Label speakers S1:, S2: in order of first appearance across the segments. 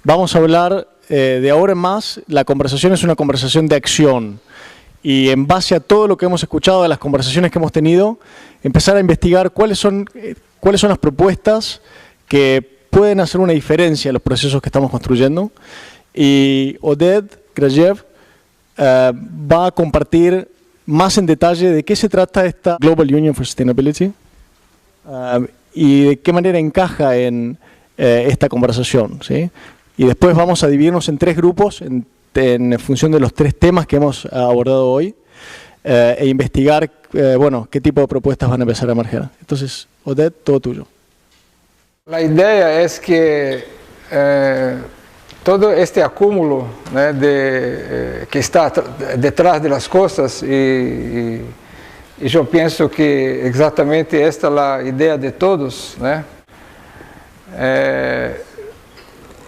S1: Vamos a hablar de ahora en más, la conversación es una conversación de acción. Y en base a todo lo que hemos escuchado de las conversaciones que hemos tenido, empezar a investigar cuáles son las propuestas que pueden hacer una diferencia en los procesos que estamos construyendo. Y Oded Grajev va a compartir más en detalle de qué se trata esta Global Union for Sustainability y de qué manera encaja en esta conversación, ¿sí? Y después vamos a dividirnos en tres grupos en función de los tres temas que hemos abordado hoy e investigar bueno, qué tipo de propuestas van a empezar a emerger. Entonces, Oded, todo tuyo.
S2: La idea es que todo este acúmulo, né, que está detrás de las cosas y yo pienso que exatamente esta es la idea de todos, né,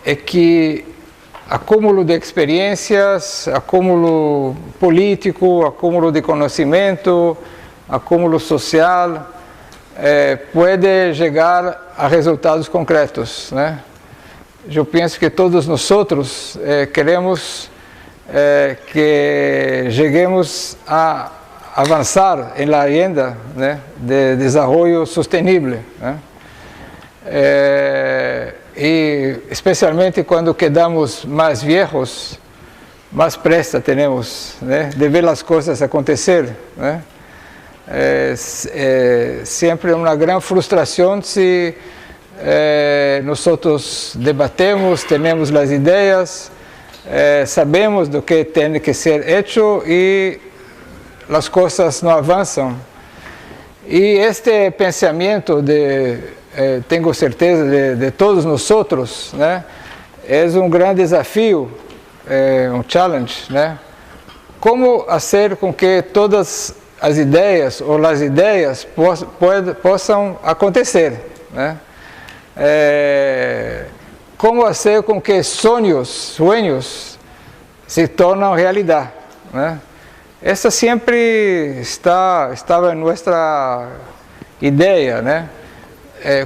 S2: é que acúmulo de experiências, acúmulo político, acúmulo de conhecimento, acúmulo social, pode chegar a resultados concretos, né? Eu penso que todos nós queremos que cheguemos a avançar em la agenda, né, de desenvolvimento sustentável, né? E especialmente quando quedamos mais viejos, mais pressa temos, né, de ver as coisas acontecer, né? Sempre uma grande frustração se nós debatemos, temos as ideias, sabemos do que tem que ser feito e as coisas não avançam. E este pensamento tenho certeza de todos nós, né, é grande desafio, challenge, né? Como fazer com que todas as ideias ou as ideias possam acontecer, né? Como fazer com que sonhos se tornem realidade, né? Essa sempre estava em nossa ideia, né?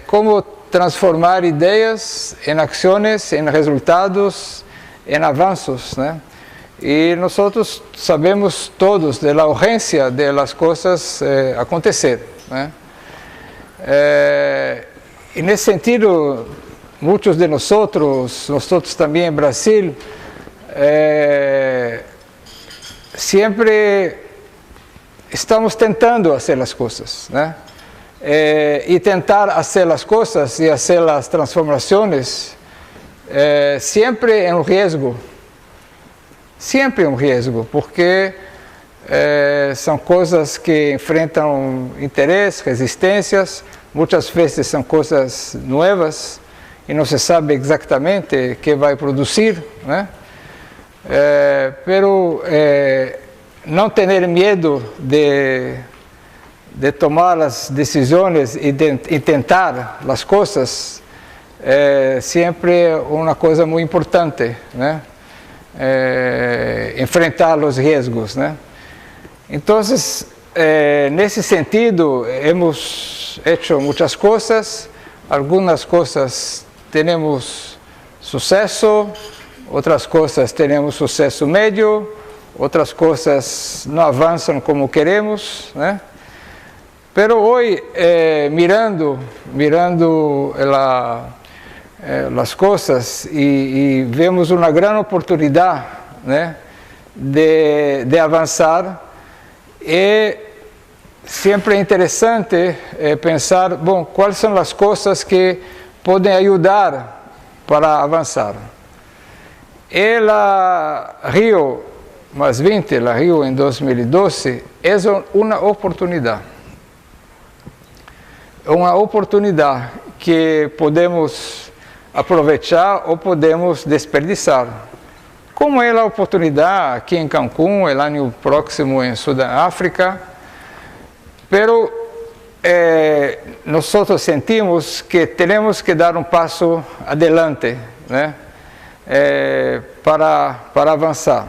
S2: Como transformar ideias em ações, em resultados, em avanços, né? E nós sabemos todos da urgência de las coisas acontecer, né? E nesse sentido, muitos de nós também em Brasil, sempre estamos tentando fazer as coisas, né? E tentar fazer as coisas e fazer as transformações sempre é risco. Sempre é risco, porque são coisas que enfrentam interesses, resistências, muitas vezes são coisas novas e não se sabe exatamente o que vai produzir, né? Pero não ter medo de tomar as decisões e tentar as coisas sempre uma coisa muito importante, né? Enfrentar os riscos, né? Então, nesse sentido, hemos hecho muitas coisas, algumas coisas temos sucesso, outras coisas temos sucesso médio, outras coisas não avançam como queremos, né? Pero hoje, mirando as coisas e vemos uma grande oportunidade, né, de avançar, e sempre é interessante pensar, bom, quais são as coisas que podem ajudar para avançar. E a Rio +20, a Rio em 2012, é uma oportunidade. Uma oportunidade que podemos aproveitar ou podemos desperdiçar. Como é a oportunidade aqui em Cancún, o ano próximo em Sudáfrica, pero nós sentimos que temos que dar passo adelante, né, para avançar.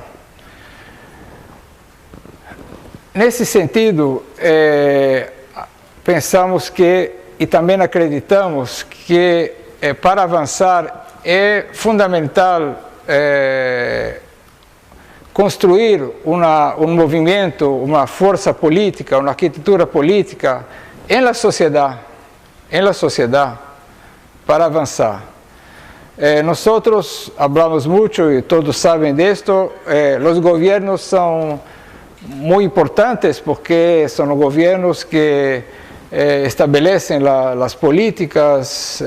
S2: Nesse sentido, pensamos que, e também acreditamos que para avançar é fundamental construir um movimento, uma força política, uma arquitetura política na sociedade, para avançar. Nós falamos muito, e todos sabem disto, os governos são muito importantes porque são governos que estabelecem as políticas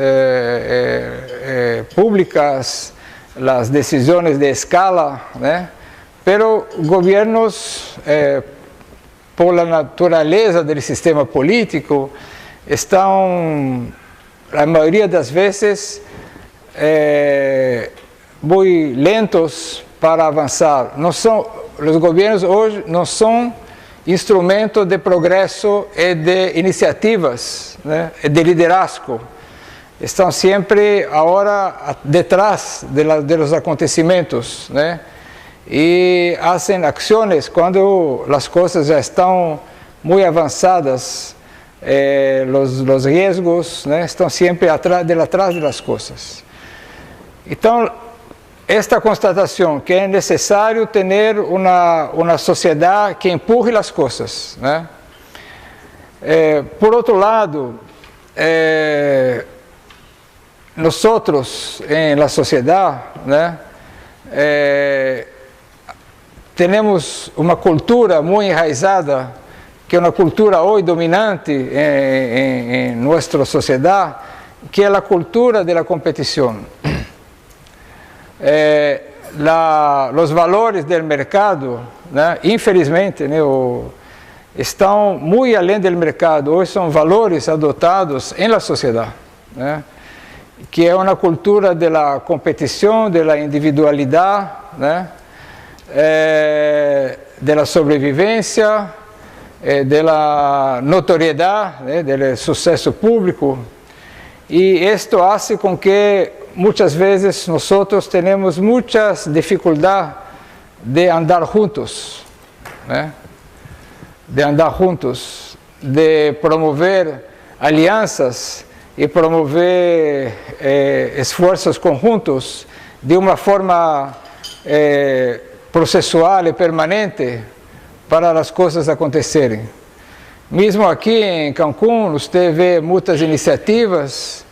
S2: públicas, as decisões de escala, né? Pero governos, por la natureza do sistema político, estão, a maioria das vezes, muito lentos para avançar. Os governos hoje não são instrumento de progresso e de iniciativas, né, e de liderazgo. Estão sempre agora detrás de los acontecimentos, né, e fazem ações quando as coisas já estão muito avançadas, os riscos, né, estão sempre atrás das coisas. Então, esta constatação que é necessário ter uma sociedade que empurre as coisas, né? Por outro lado, nós na sociedade, né, temos uma cultura muito enraizada, que é uma cultura hoje dominante em nossa sociedade, que é a cultura da competição. Os valores do mercado, né, infelizmente, né, estão muito além do mercado. Hoje são valores adotados na sociedade, né, que é uma cultura da competição, da individualidade, né, da sobrevivência, da notoriedade, né, do sucesso público. E isto faz com que muitas vezes nós temos muitas dificuldades de andar juntos, né? De promover alianças e promover esforços conjuntos de uma forma processual e permanente para as coisas acontecerem. Mesmo aqui em Cancún, você vê muitas iniciativas,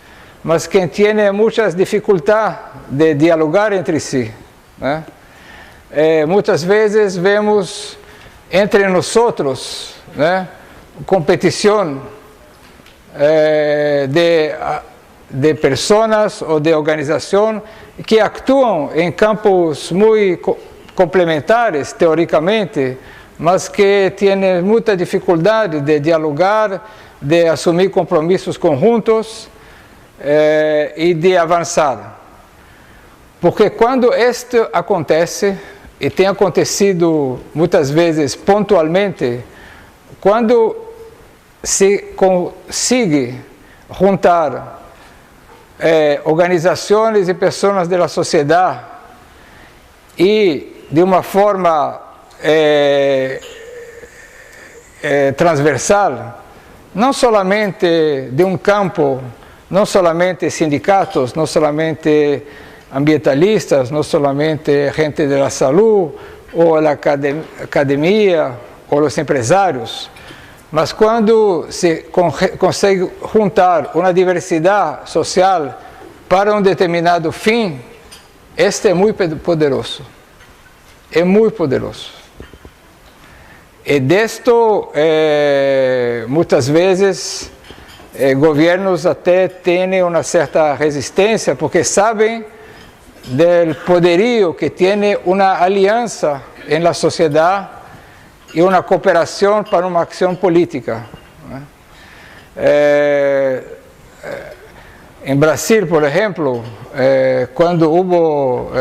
S2: mas quem tem muitas dificuldades de dialogar entre si, né? Muitas vezes vemos entre nós, né, competição de pessoas ou de organizações que atuam em campos muito complementares, teoricamente, mas que têm muita dificuldade de dialogar, de assumir compromissos conjuntos e de avançar. Porque quando isto acontece, e tem acontecido muitas vezes pontualmente, quando se consegue juntar organizações e pessoas da sociedade e de uma forma transversal, não somente de um campo, não somente sindicatos, não somente ambientalistas, não somente gente da saúde, ou a academia, ou os empresários, mas quando se consegue juntar uma diversidade social para um determinado fim, este é muito poderoso. É muito poderoso. E disto, muitas vezes, governos até têm uma certa resistência, porque sabem do poderio que tem uma aliança na sociedade e uma cooperação para uma ação política. Em Brasil, por exemplo, quando houve o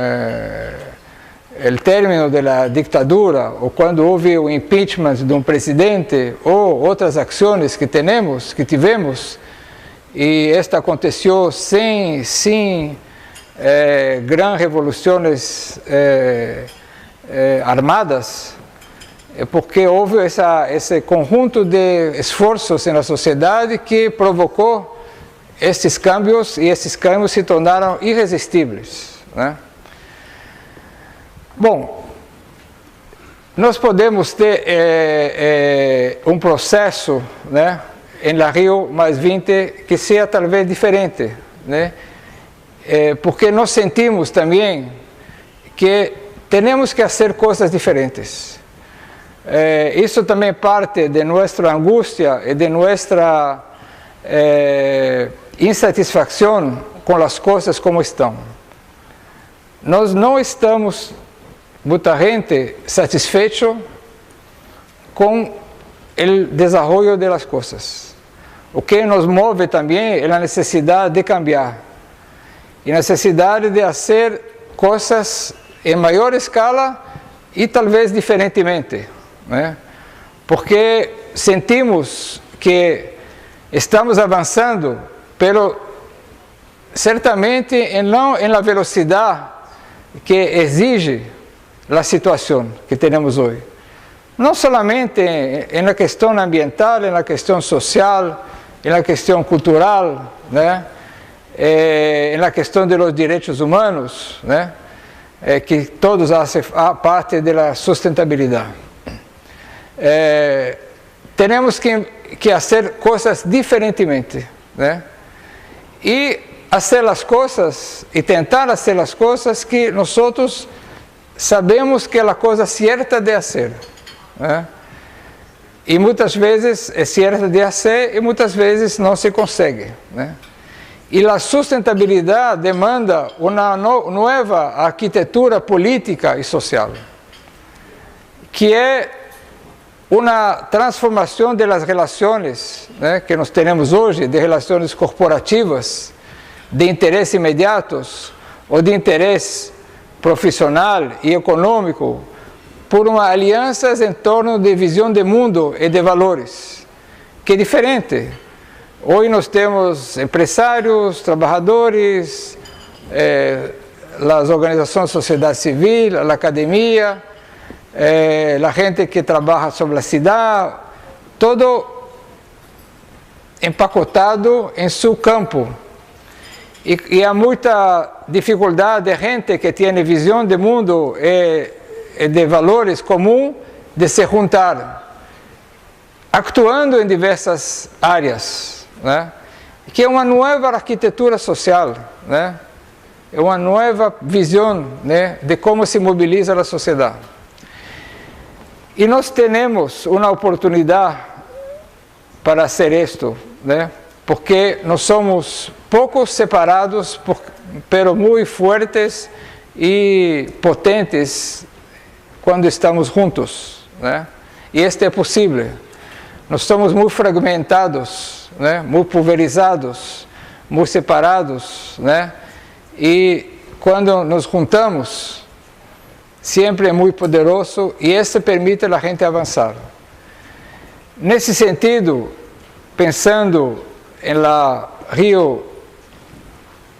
S2: término da ditadura, ou quando houve o impeachment de um presidente, ou outras ações que tivemos, e esta aconteceu sem grandes revoluções armadas, é porque houve esse conjunto de esforços na sociedade que provocou esses cambios, e esses cambios se tornaram irresistíveis, né? Bom, nós podemos ter um processo, né, em La Rio +20 que seja talvez diferente, né? Porque nós sentimos também que temos que fazer coisas diferentes. Isso também parte de nossa angústia e de nossa insatisfação com as coisas como estão. Nós não estamos, muita gente, satisfeitos com o desenvolvimento das coisas. O que nos move também é a necessidade de cambiar e a necessidade de fazer coisas em maior escala e talvez diferentemente, né? Porque sentimos que estamos avançando, pero certamente não na velocidade que exige a situação que temos hoje. Não somente na questão ambiental, na questão social, na questão cultural, né? Na questão dos direitos humanos, né? Que todos fazem parte da sustentabilidade. Temos que fazer coisas diferentemente, né? E fazer as coisas, e tentar fazer as coisas que nós sabemos que é a coisa certa de fazer, né? E muitas vezes é certa de fazer e muitas vezes não se consegue, né? E a sustentabilidade demanda uma nova arquitetura política e social, que é uma transformação das relações, né, que nós temos hoje, de relações corporativas, de interesses imediatos ou de interesse profissional e econômico, por uma aliança em torno de visão de mundo e de valores, que é diferente. Hoje nós temos empresários, trabalhadores, as organizações da sociedade civil, a academia, a gente que trabalha sobre a cidade, todo empacotado em seu campo. E há muita dificuldade de gente que tem visão de mundo e de valores comuns de se juntar, actuando em diversas áreas, né? Que é uma nova arquitetura social, né? É uma nova visão, né, de como se mobiliza a sociedade. E nós temos uma oportunidade para fazer isto, né? Porque nós somos pouco separados, pero muito fortes e potentes quando estamos juntos, né? E este é possível. Nós somos muito fragmentados, né? Muito pulverizados, muito separados, né? E quando nos juntamos, sempre é muito poderoso e isso permite a gente avançar. Nesse sentido, pensando em la Rio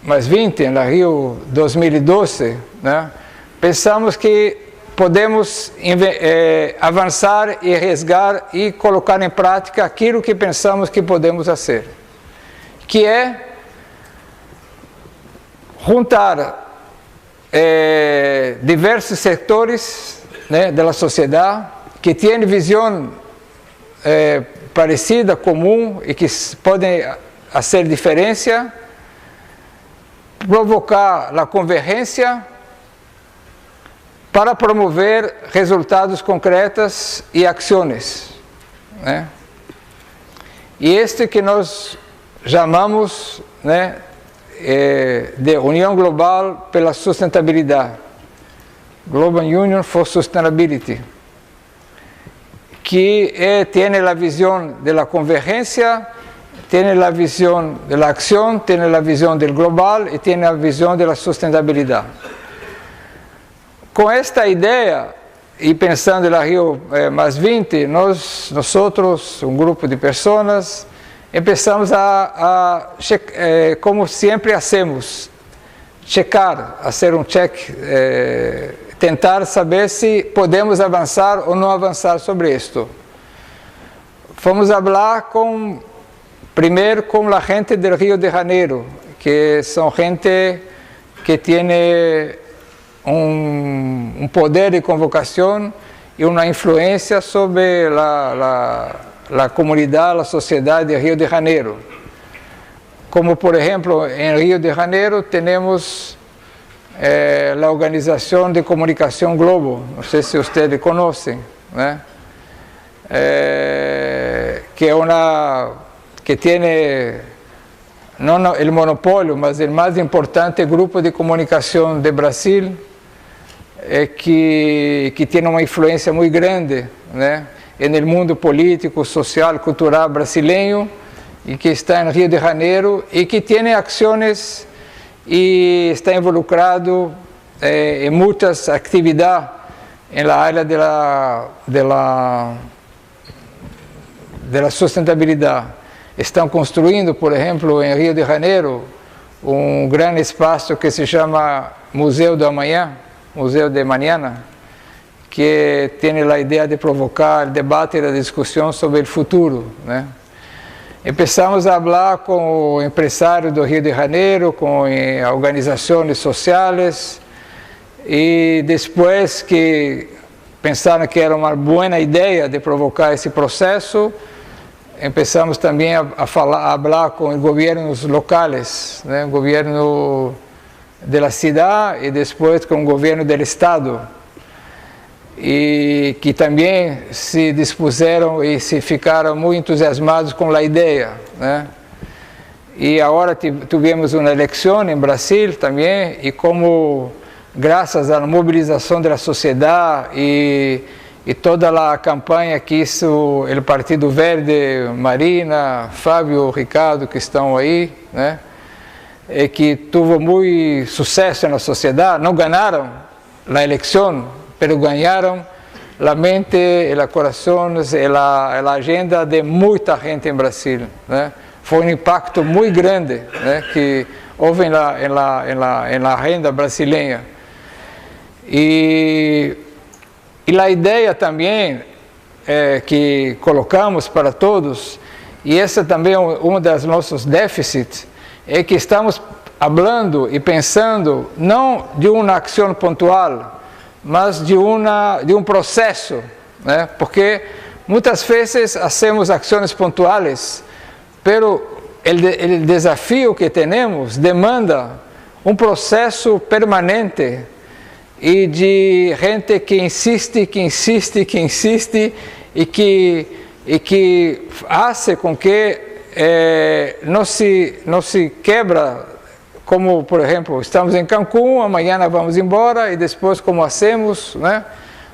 S2: +20, em la Rio 2012, né, pensamos que podemos avançar e resgatar e colocar em prática aquilo que pensamos que podemos fazer, que é juntar diversos setores, né, da sociedade que têm visão parecida, comum e que podem fazer diferença, provocar a convergência para promover resultados concretos e ações, né? E este que nós chamamos, né, de União Global pela Sustentabilidade, Global Union for Sustainability, que tem a visão da convergência, tem a visão da ação, tem a visão do global e tem a visão da sustentabilidade. Com esta ideia, e pensando na Rio +20, nós, um grupo de pessoas, começamos como sempre hacemos, fazer um check, tentar saber se podemos avançar ou não avançar sobre isto. Fomos falar com Primero con la gente del Río de Janeiro, que son gente que tiene un poder de convocación y una influencia sobre la comunidad, la sociedad de Río de Janeiro. Como por ejemplo, en Río de Janeiro tenemos la Organización de Comunicación Globo, no sé si ustedes conocen, ¿no? Que tiene no el monopolio, mas el más importante grupo de comunicación de Brasil, que tiene uma influência muito grande, né, no mundo político, social, cultural brasileiro, e que está em Rio de Janeiro e que tem ações e está involucrado em muitas atividades na área da sustentabilidade. Estão construindo, por exemplo, em Rio de Janeiro, grande espaço que se chama Museu do Amanhã, Museu de Mañana, que tem a ideia de provocar debate e discussão sobre o futuro, né? Começamos a falar com empresários do Rio de Janeiro, com organizações sociais, e depois que pensaram que era uma boa ideia de provocar esse processo, começamos também a falar com governos locais, né? O governo da cidade e depois com o governo do estado, e que também se dispuseram e se ficaram muito entusiasmados com a ideia, né? E agora tivemos uma eleição em Brasil também, e como graças à mobilização da sociedade e toda a campanha que hizo o Partido Verde, Marina, Fábio, Ricardo, que estão aí, né? Que teve muito sucesso na sociedade, não ganharam a eleição, mas ganharam a mente, o coração e a agenda de muita gente em Brasil, né? Foi um impacto muito grande, né, que houve na agenda brasileira. E a ideia também que colocamos para todos, e esse também é um dos nossos déficits, é que estamos falando e pensando não de uma ação pontual, mas de um processo, né? Porque muitas vezes fazemos ações pontuais, pero o desafio que temos demanda um processo permanente e de gente que insiste e que faz com que não se quebra, como por exemplo, estamos em Cancún, amanhã vamos embora e depois como hacemos, né?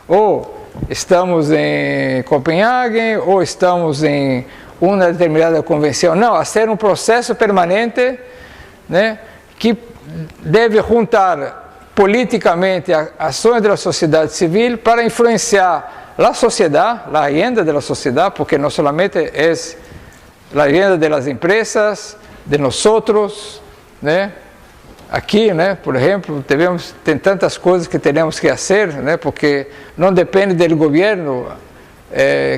S2: Ou estamos em Copenhague, ou estamos em uma determinada convenção. Não, fazer um processo permanente, né, que deve juntar politicamente ações da sociedade civil para influenciar a sociedade, a agenda da sociedade, porque não somente é a agenda das empresas, de nós outros, né? Aqui, né, por exemplo, tem tantas coisas que temos que fazer, né, porque não depende do governo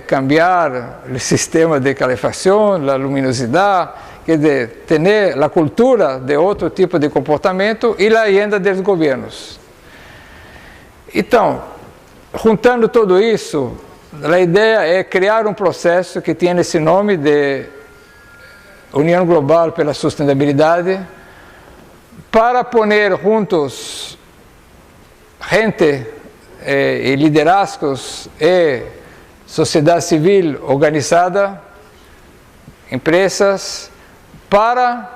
S2: cambiar o sistema de calefação, a luminosidade, quer dizer, ter a cultura de outro tipo de comportamento e a agenda dos governos. Então, juntando tudo isso, a ideia é criar um processo que tem esse nome de União Global pela Sustentabilidade, para poner juntos gente e liderazgos e sociedade civil organizada, empresas, para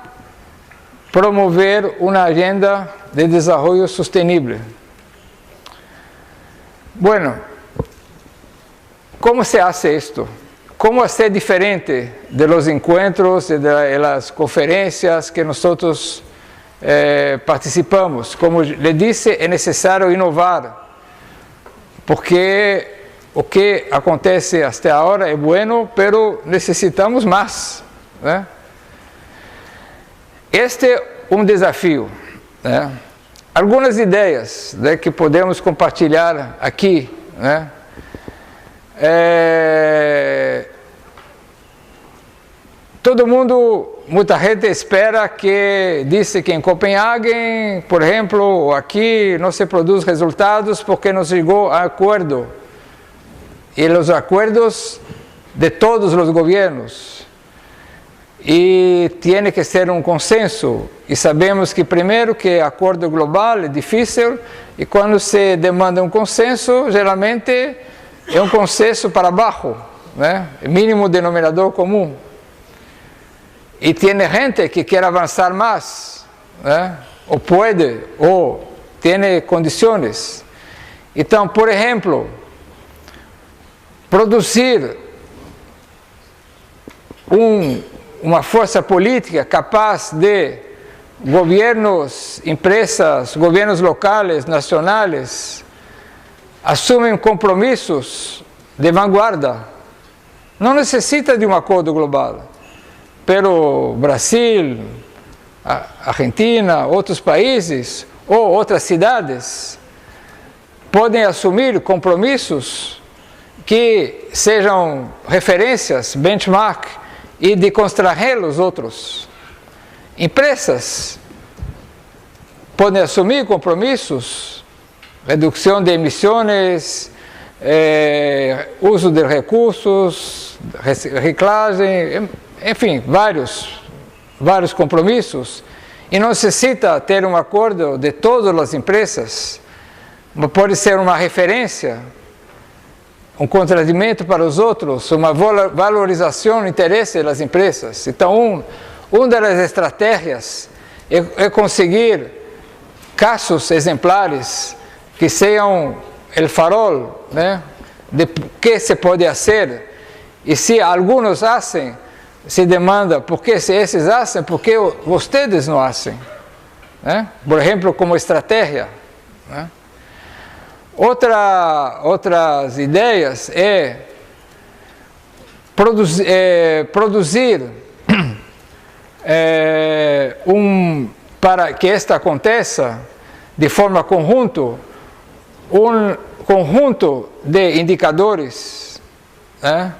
S2: promover uma agenda de desenvolvimento sustentável. Bueno, como se hace esto? Como ser diferente de los encuentros e de las conferências que nosotros participamos? Como le disse, é necessário inovar, porque o que acontece até agora é bueno, pero necessitamos mais, né? Este é um desafio, né? Algumas ideias, né, que podemos compartilhar aqui, né? muita gente espera que, disse que em Copenhague, por exemplo, aqui não se produz resultados porque não chegou a acordo. E os acordos de todos os governos. E tem que ser um consenso. E sabemos que primeiro que acordo global é difícil e quando se demanda um consenso, geralmente é um consenso para baixo, né? Mínimo denominador comum. E tem gente que quer avançar mais, né? Ou pode, ou tem condições. Então, por exemplo, produzir uma força política capaz de governos, empresas, governos locais, nacionais, assumem compromissos de vanguarda. Não necessita de um acordo global. Pelo Brasil, a Argentina, outros países ou outras cidades podem assumir compromissos que sejam referências, benchmark, e de contrarrer os outros. Empresas podem assumir compromissos, redução de emissões, uso de recursos, reciclagem, enfim, vários compromissos, e não necessita ter um acordo de todas as empresas, mas pode ser uma referência, um contradimento para os outros, uma valorização do interesse das empresas. Então, uma das estratégias é conseguir casos exemplares que sejam o farol, né, de que se pode fazer. E se alguns fazem, se demanda por que se esses fazem, por que vocês não fazem, né? Por exemplo, como estratégia, né? Outras ideias é produzir para que isto aconteça de forma conjunta, um conjunto de indicadores, né?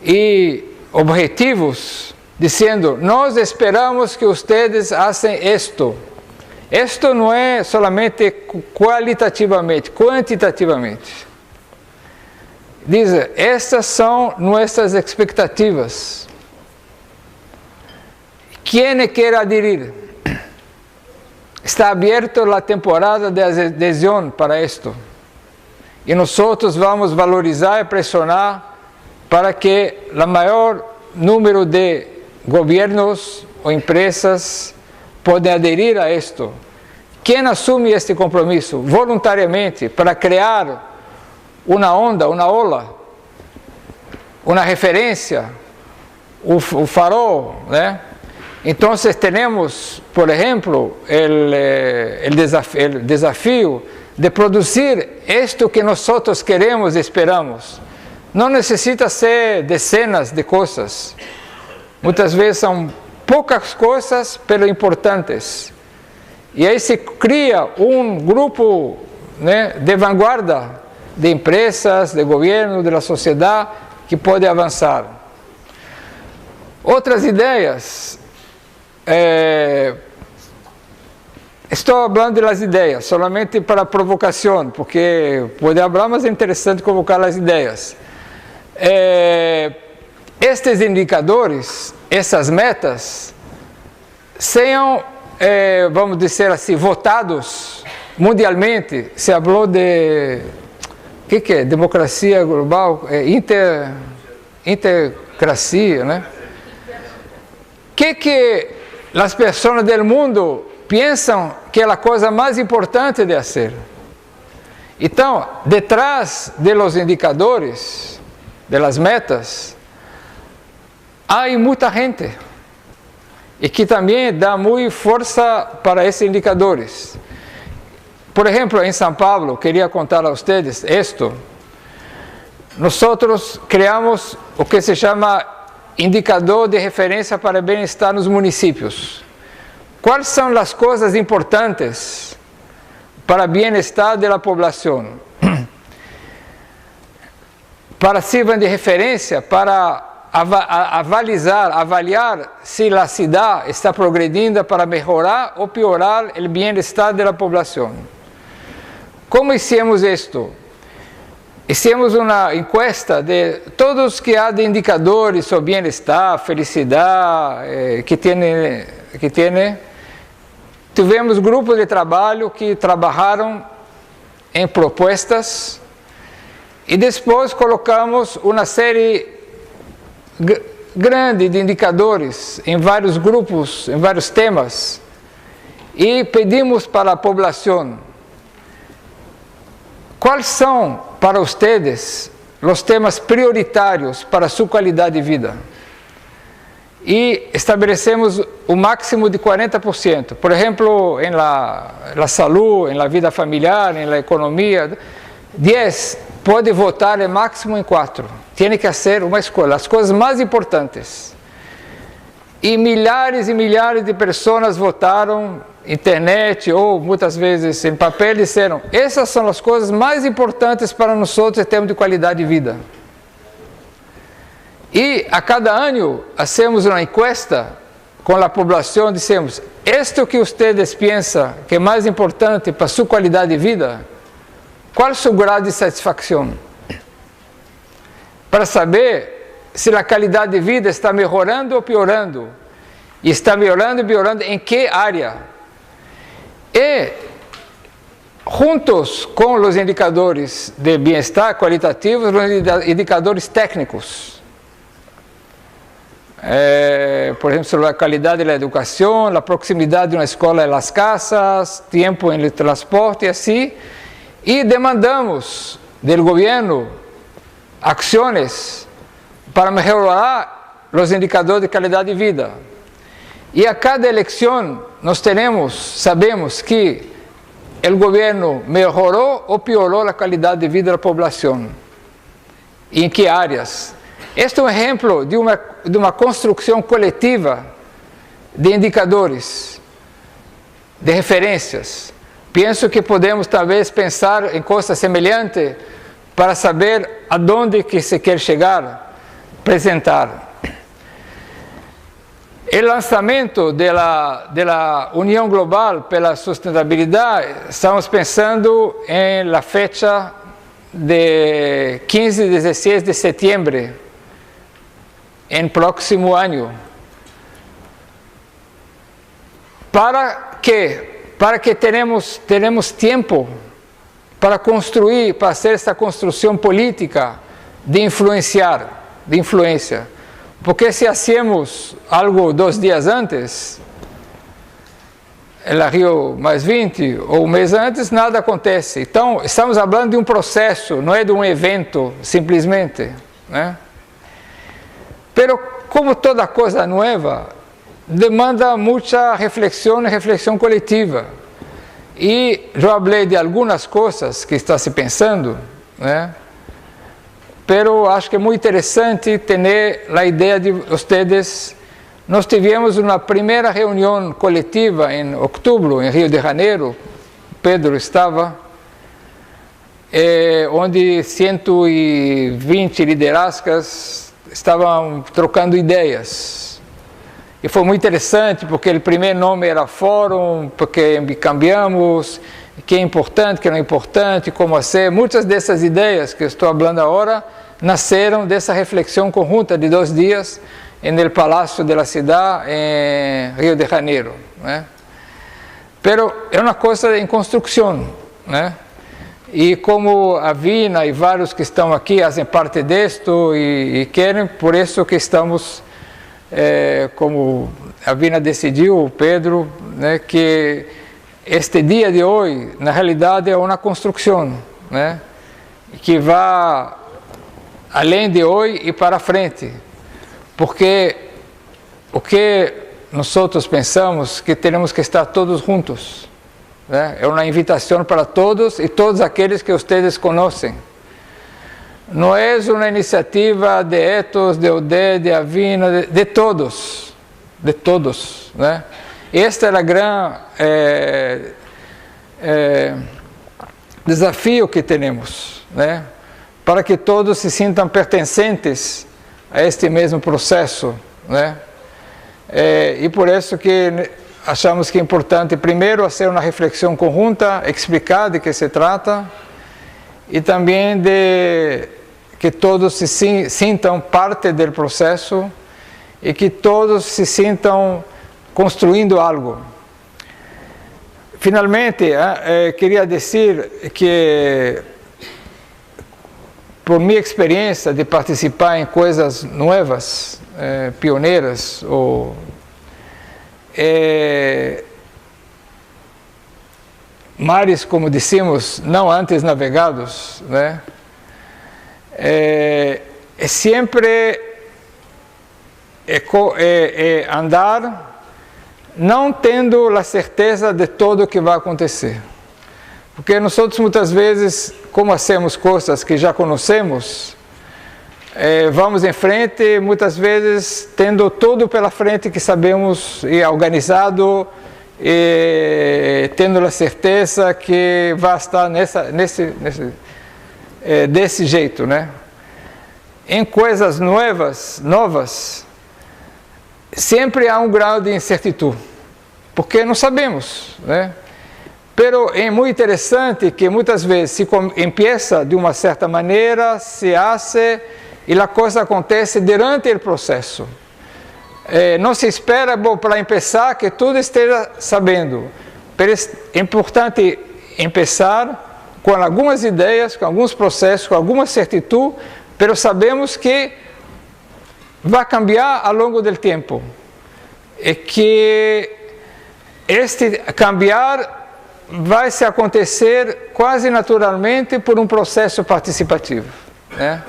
S2: E objetivos, dizendo, nós esperamos que vocês façam isto. Isto não é solamente qualitativamente, quantitativamente. Diz, estas são nossas expectativas. Quem quer aderir? Está aberta a temporada de adesão para isto. E nós vamos valorizar e pressionar para que o maior número de governos ou empresas podem aderir a isto. Quem assume este compromisso voluntariamente para criar uma onda, uma ola, uma referência, o farol, né? Então, temos, por exemplo, o desafio de produzir isto que nós queremos e esperamos. Não necessita ser dezenas de coisas. Muitas vezes são poucas coisas, pero importantes. E aí se cria um grupo, né, de vanguarda, de empresas, de governo, da sociedade, que pode avançar. Outras ideias, estou falando das ideias, solamente para provocação, porque pode falar, mas é interessante colocar as ideias. Estes indicadores, essas metas, sejam, vamos dizer assim, votados mundialmente. Se falou de, o que é? Democracia global, intercracia, né? Que as pessoas do mundo pensam que é a coisa mais importante de fazer. Então, detrás de los indicadores, de las metas, há muita gente e que também dá muita força para esses indicadores. Por exemplo, em São Paulo, queria contar a vocês isto. Nós criamos o que se chama indicador de referência para bem-estar nos municípios. Quais são as coisas importantes para o bem-estar da população? Para sirvam de referência para avaliar se a cidade está progredindo para melhorar ou piorar o bem-estar da população. Como hicimos isto? Hicimos uma encuesta de todos que há de indicadores sobre bem-estar, felicidade, que tem. Tivemos grupos de trabalho que trabalharam em propostas e depois colocamos uma série grande de indicadores em vários grupos, em vários temas e pedimos para a população quais são para vocês os temas prioritários para a sua qualidade de vida. E estabelecemos o máximo de 40%. Por exemplo, em la saúde, em la vida familiar, em la economia, 10 pode votar é máximo em 4. Tem que ser uma escolha, as coisas mais importantes. E milhares de pessoas votaram internet ou muitas vezes em papel e disseram: essas são as coisas mais importantes para nós em termos de qualidade de vida. E a cada ano hacemos uma encuesta com a população, dizemos: isto que vocês pensam que é mais importante para a sua qualidade de vida, qual é o seu grau de satisfação? Para saber se a qualidade de vida está melhorando ou piorando. E está melhorando e piorando em que área? E, juntos com os indicadores de bem-estar qualitativos, os indicadores técnicos. Por exemplo, sobre a qualidade da educação, a proximidade de uma escola e as casas, tempo em transporte e assim. E demandamos do governo ações para melhorar os indicadores de qualidade de vida. E a cada eleição nós sabemos que o governo melhorou ou piorou a qualidade de vida da população. E em que áreas? Este é um exemplo de uma construção coletiva de indicadores, de referências. Penso que podemos talvez pensar em coisas semelhantes para saber aonde que se quer chegar, apresentar. O lançamento da União Global pela Sustentabilidade, estamos pensando em la fecha de 15 e 16 de setembro, em próximo ano. Para que tenhamos tempo para construir, para fazer essa construção política de influência. Porque se hacemos algo 2 dias antes, ela Rio mais 20, ou um mês antes, nada acontece. Então, estamos falando de um processo, não é de um evento, simplesmente. Né? Pero, como toda coisa nova, demanda muita reflexão coletiva. E já falei de algumas coisas que está se pensando, né? Pero acho que é muito interessante ter a ideia de vocês. Nós tivemos uma primeira reunião coletiva em outubro, em Rio de Janeiro. Pedro estava, onde 120 lideranças estavam trocando ideias. E foi muito interessante, porque o primeiro nome era Fórum, porque cambiamos, o que é importante, o que não é importante, como ser. Muitas dessas ideias que eu estou falando agora nasceram dessa reflexão conjunta de 2 dias no Palácio da Cidade, em Rio de Janeiro. Né? Pero é uma coisa em construção. Né? E como a Vina e vários que estão aqui fazem parte disto e querem, por isso que estamos... como a Vina decidiu, o Pedro, né, que este dia de hoje, na realidade, é uma construção, né, que vai além de hoje e para frente, porque o que nós pensamos que temos que estar todos juntos, né, é uma invitação para todos e todos aqueles que vocês conhecem. Não é uma iniciativa de Ethos, de Oded, de Avina, de todos, né? Este é o grande desafio que temos, né? Para que todos se sintam pertencentes a este mesmo processo, né? E por isso que achamos que é importante primeiro fazer uma reflexão conjunta, explicar de que se trata e também de que todos se sintam parte do processo e que todos se sintam construindo algo. Finalmente, queria dizer que, por minha experiência de participar em coisas novas, pioneiras, mares, como dissemos, não antes navegados, né? Sempre andar não tendo a certeza de tudo o que vai acontecer. Porque nós muitas vezes, como hacemos coisas que já conhecemos, vamos em frente, muitas vezes tendo tudo pela frente que sabemos e organizado, e tendo a certeza que vai estar desse jeito, né? Em coisas novas, sempre há um grau de incertitude, porque não sabemos, né? Pero é muito interessante que muitas vezes se começa de uma certa maneira, se hace e a coisa acontece durante o processo. Não se espera para começar que tudo esteja sabendo, mas é importante começar com algumas ideias, com alguns processos, com alguma certitude, mas sabemos que vai cambiar ao longo do tempo e que este cambiar vai se acontecer quase naturalmente por um processo participativo, né?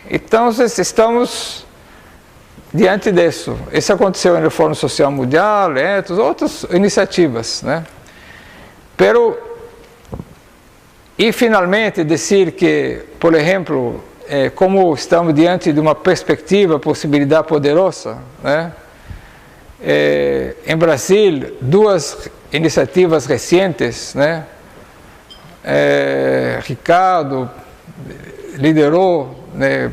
S2: Então, estamos diante disso. Isso aconteceu no Fórum Social Mundial, outras iniciativas, né? E finalmente dizer que, por exemplo, como estamos diante de uma perspectiva, possibilidade poderosa, né? Em Brasil, duas iniciativas recentes, né? Ricardo liderou, né,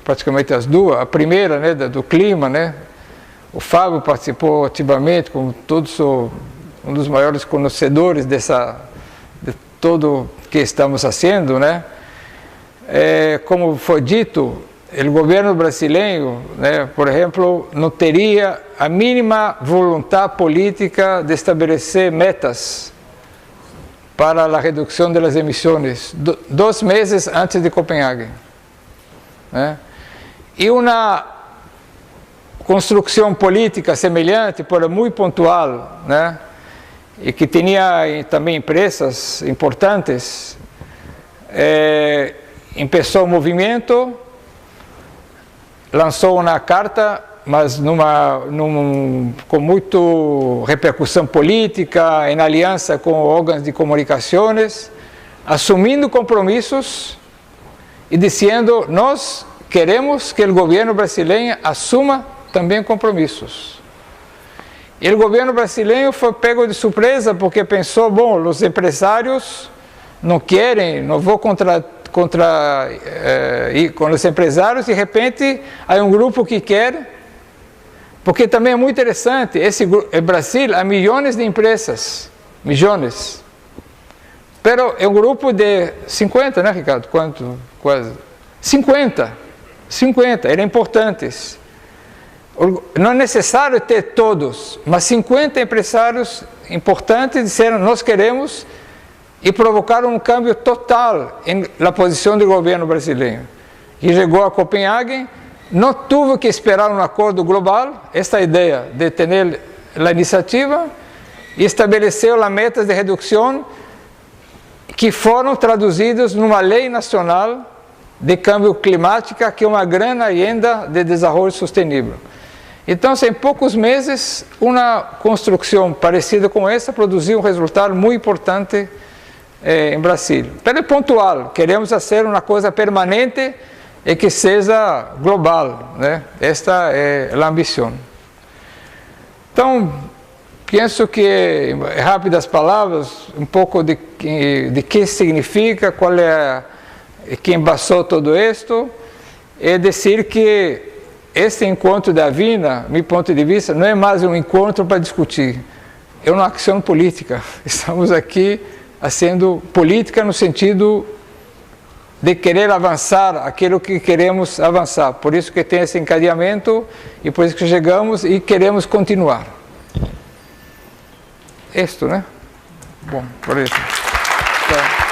S2: praticamente as duas. A primeira, né, do clima, né? O Fábio participou ativamente, como todos um dos maiores conhecedores de tudo que estamos fazendo, né? Como foi dito, o governo brasileiro, né, por exemplo, não teria a mínima vontade política de estabelecer metas para a redução das emissões 2 meses antes de Copenhague, né? E uma construção política semelhante, porém muito pontual, né? E que tinha também empresas importantes, começou o movimento, lançou uma carta, mas com muita repercussão política, em aliança com órgãos de comunicações, assumindo compromissos e dizendo: nós queremos que o governo brasileiro assuma também compromissos. E o governo brasileiro foi pego de surpresa, porque pensou: bom, os empresários não querem, não vou ir com os empresários, de repente há um grupo que quer. Porque também é muito interessante, em Brasil há milhões de empresas, milhões. Pero é um grupo de 50, né, Ricardo? Quanto? Quase. 50, eram importantes. Não é necessário ter todos, mas 50 empresários importantes disseram: nós queremos, e provocaram um câmbio total na posição do governo brasileiro. E chegou a Copenhague. Não teve que esperar um acordo global, esta ideia de ter a iniciativa, e estabeleceu as metas de redução que foram traduzidas numa lei nacional de câmbio climático, que é uma grande agenda de desenvolvimento sustentável. Então, em poucos meses, uma construção parecida com essa produziu um resultado muito importante em Brasil. Pero é pontual, queremos fazer uma coisa permanente e que seja global, né? Esta é a ambição. Então, penso que, em rápidas palavras, um pouco de que significa, qual é, quem embasou todo isto, é dizer que este encontro da Vina, do meu ponto de vista, não é mais um encontro para discutir, é uma ação política. Estamos aqui fazendo política no sentido de querer avançar aquilo que queremos avançar. Por isso que tem esse encadeamento e por isso que chegamos e queremos continuar. Isto, né? Bom, por isso. Então,